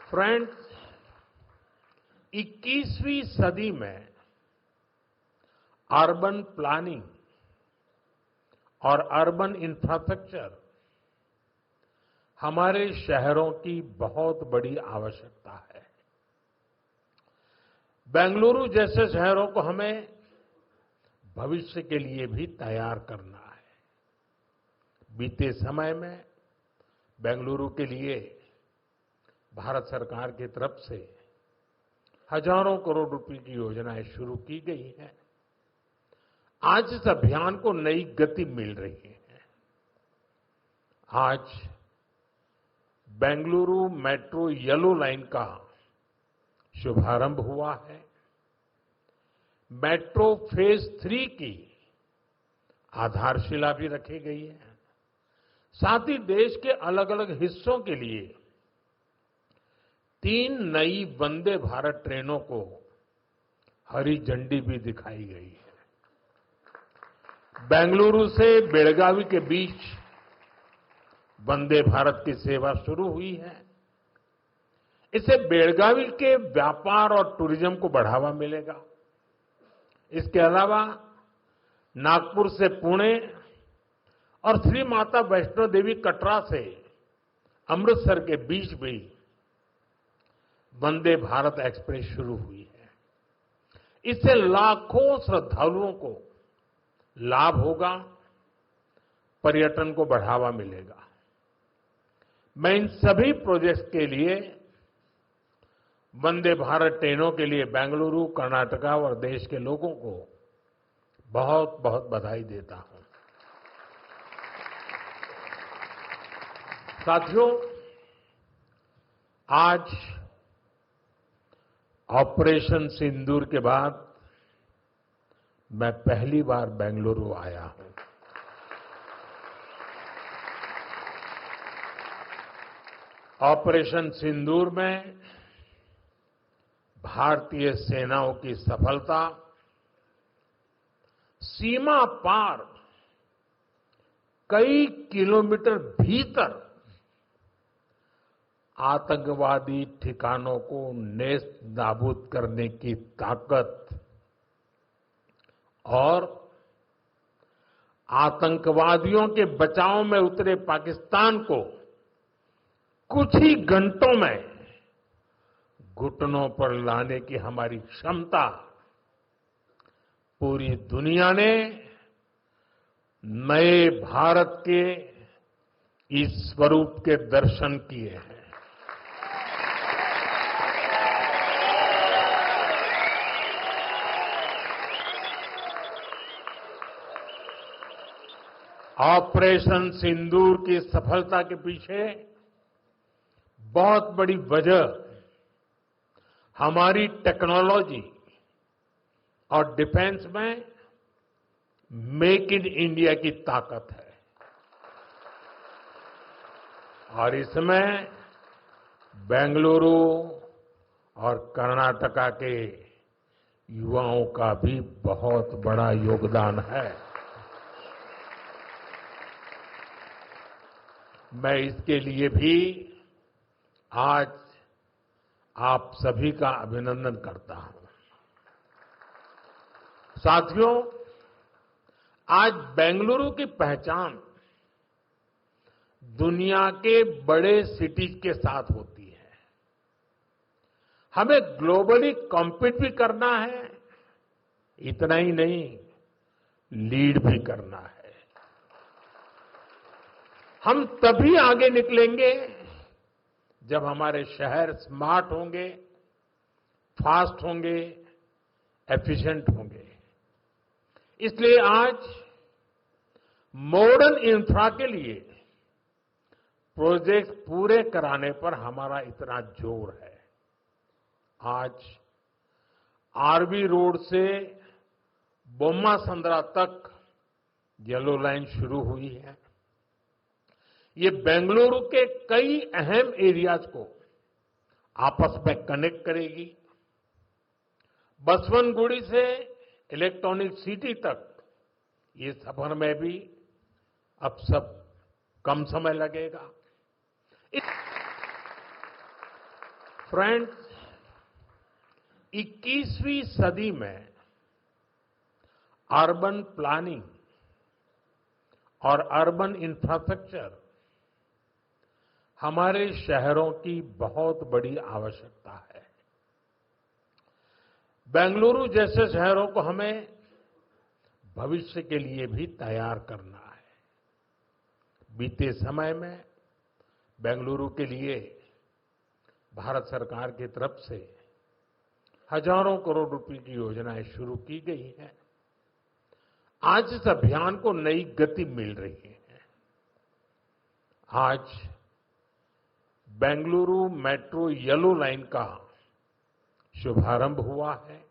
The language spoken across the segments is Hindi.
फ्रेंड्स, 21वीं सदी में अर्बन प्लानिंग और अर्बन इंफ्रास्ट्रक्चर हमारे शहरों की बहुत बड़ी आवश्यकता है। बेंगलुरु जैसे शहरों को हमें भविष्य के लिए भी तैयार करना है। बीते समय में बेंगलुरु के लिए भारत सरकार की तरफ से हजारों करोड़ रुपए की योजनाएं शुरू की गई हैं। आज इस अभियान को नई गति मिल रही है। आज बेंगलुरु मेट्रो येलो लाइन का शुभारंभ हुआ है। मेट्रो फेज 3 की आधारशिला भी रखी गई है। साथ ही देश के अलग अलग हिस्सों के लिए 3 नई वंदे भारत ट्रेनों को हरी झंडी भी दिखाई गई है। बेंगलुरु से बेलगावी के बीच वंदे भारत की सेवा शुरू हुई है। इससे बेलगावी के व्यापार और टूरिज्म को बढ़ावा मिलेगा। इसके अलावा नागपुर से पुणे और श्री माता वैष्णो देवी कटरा से अमृतसर के बीच भी वंदे भारत एक्सप्रेस शुरू हुई है। इससे लाखों श्रद्धालुओं को लाभ होगा, पर्यटन को बढ़ावा मिलेगा। मैं इन सभी प्रोजेक्ट्स के लिए वंदे भारत ट्रेनों के लिए बेंगलुरु, कर्नाटका और देश के लोगों को बहुत बहुत बधाई देता हूं। साथियों, आज ऑपरेशन सिंदूर के बाद मैं पहली बार बेंगलुरु आया हूं। ऑपरेशन सिंदूर में भारतीय सेनाओं की सफलता सीमा पार कई किलोमीटर भीतर आतंकवादी ठिकानों को नेस्त नाबूद करने की ताकत और आतंकवादियों के बचाव में उतरे पाकिस्तान को कुछ ही घंटों में घुटनों पर लाने की हमारी क्षमता पूरी दुनिया ने नए भारत के इस स्वरूप के दर्शन किए हैं। ऑपरेशन सिंदूर की सफलता के पीछे बहुत बड़ी वजह हमारी टेक्नोलॉजी और डिफेंस में मेक इन इंडिया की ताकत है। और इसमें बेंगलुरु और कर्नाटका के युवाओं का भी बहुत बड़ा योगदान है। मैं इसके लिए भी आज आप सभी का अभिनंदन करता हूं। साथियों, आज बेंगलुरु की पहचान दुनिया के बड़े सिटीज के साथ होती है। हमें ग्लोबली कॉम्पीट भी करना है, इतना ही नहीं, लीड भी करना है। हम तभी आगे निकलेंगे जब हमारे शहर स्मार्ट होंगे, फास्ट होंगे, एफिशिएंट होंगे। इसलिए आज मॉडर्न इंफ्रा के लिए प्रोजेक्ट पूरे कराने पर हमारा इतना जोर है। आज आरवी रोड से बोम्मा संद्रा तक येलो लाइन शुरू हुई है। ये बेंगलुरु के कई अहम एरियाज को आपस में कनेक्ट करेगी। बसवनगुड़ी से इलेक्ट्रॉनिक सिटी तक ये सफर में भी अब सब कम समय लगेगा। फ्रेंड्स, 21वीं सदी में अर्बन प्लानिंग और अर्बन इंफ्रास्ट्रक्चर हमारे शहरों की बहुत बड़ी आवश्यकता है। बेंगलुरु जैसे शहरों को हमें भविष्य के लिए भी तैयार करना है। बीते समय में बेंगलुरु के लिए भारत सरकार की तरफ से हजारों करोड़ रुपए की योजनाएं शुरू की गई हैं। आज इस अभियान को नई गति मिल रही है। आज बेंगलुरु मेट्रो येलो लाइन का शुभारंभ हुआ है।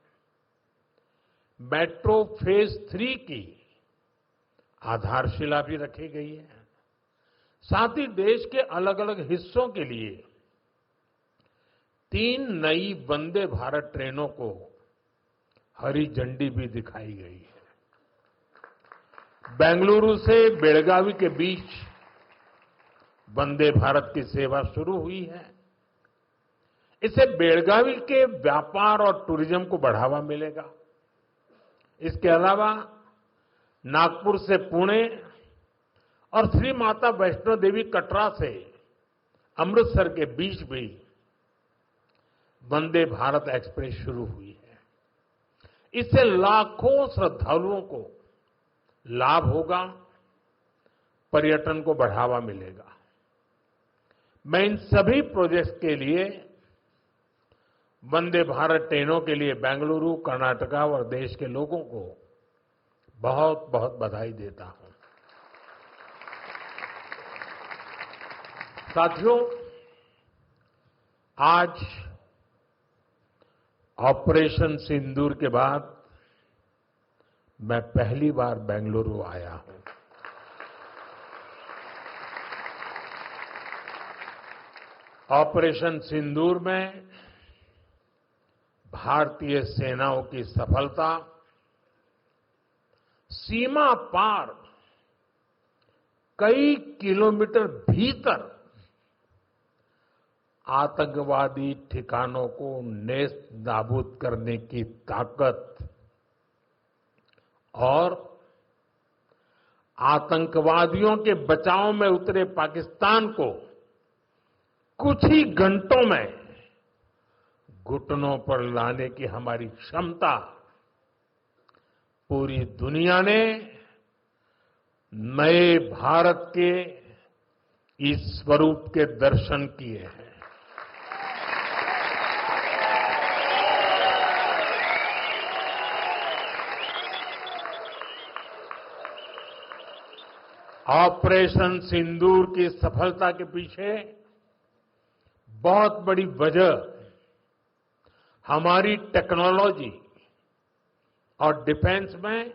मेट्रो फेज 3 की आधारशिला भी रखी गई है। साथ ही देश के अलग अलग हिस्सों के लिए 3 नई वंदे भारत ट्रेनों को हरी झंडी भी दिखाई गई है। बेंगलुरु से बेलगावी के बीच वंदे भारत की सेवा शुरू हुई है। इससे बेलगावी के व्यापार और टूरिज्म को बढ़ावा मिलेगा। इसके अलावा नागपुर से पुणे और श्री माता वैष्णो देवी कटरा से अमृतसर के बीच भी वंदे भारत एक्सप्रेस शुरू हुई है। इससे लाखों श्रद्धालुओं को लाभ होगा, पर्यटन को बढ़ावा मिलेगा। मैं इन सभी प्रोजेक्ट्स के लिए वंदे भारत ट्रेनों के लिए बेंगलुरु, कर्नाटका और देश के लोगों को बहुत बहुत बधाई देता हूं। साथियों, आज ऑपरेशन सिंदूर के बाद मैं पहली बार बेंगलुरु आया हूं। ऑपरेशन सिंदूर में भारतीय सेनाओं की सफलता सीमा पार कई किलोमीटर भीतर आतंकवादी ठिकानों को नेस्त नाबूद करने की ताकत और आतंकवादियों के बचाव में उतरे पाकिस्तान को कुछ ही घंटों में घुटनों पर लाने की हमारी क्षमता पूरी दुनिया ने नए भारत के इस स्वरूप के दर्शन किए हैं। ऑपरेशन सिंदूर की सफलता के पीछे बहुत बड़ी वजह हमारी टेक्नोलॉजी और डिफेंस में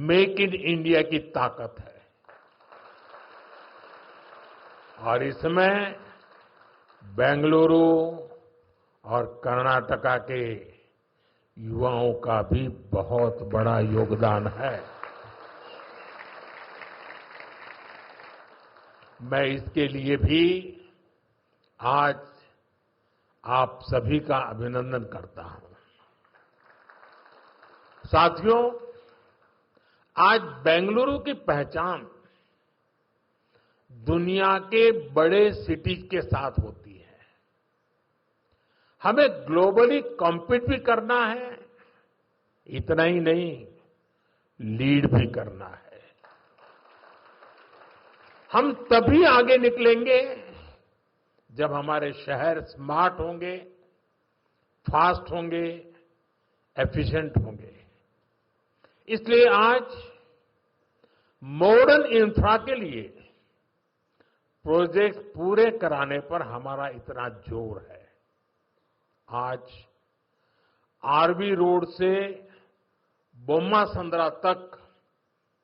मेक इन इंडिया की ताकत है। और इसमें बेंगलुरु और कर्नाटका के युवाओं का भी बहुत बड़ा योगदान है। मैं इसके लिए भी आज आप सभी का अभिनंदन करता हूं। साथियों, आज बेंगलुरु की पहचान दुनिया के बड़े सिटीज के साथ होती है। हमें ग्लोबली कॉम्पीट भी करना है, इतना ही नहीं, लीड भी करना है। हम तभी आगे निकलेंगे जब हमारे शहर स्मार्ट होंगे, फास्ट होंगे, एफिशिएंट होंगे। इसलिए आज मॉडर्न इंफ्रा के लिए प्रोजेक्ट पूरे कराने पर हमारा इतना जोर है। आज आरवी रोड से बोम्मा संद्रा तक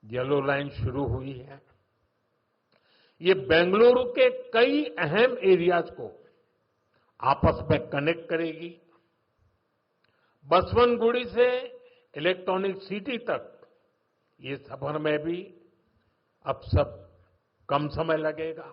येलो लाइन शुरू हुई है। ये बेंगलुरु के कई अहम एरियाज को आपस में कनेक्ट करेगी। बसवनगुड़ी से इलेक्ट्रॉनिक सिटी तक ये सफर में भी अब सब कम समय लगेगा।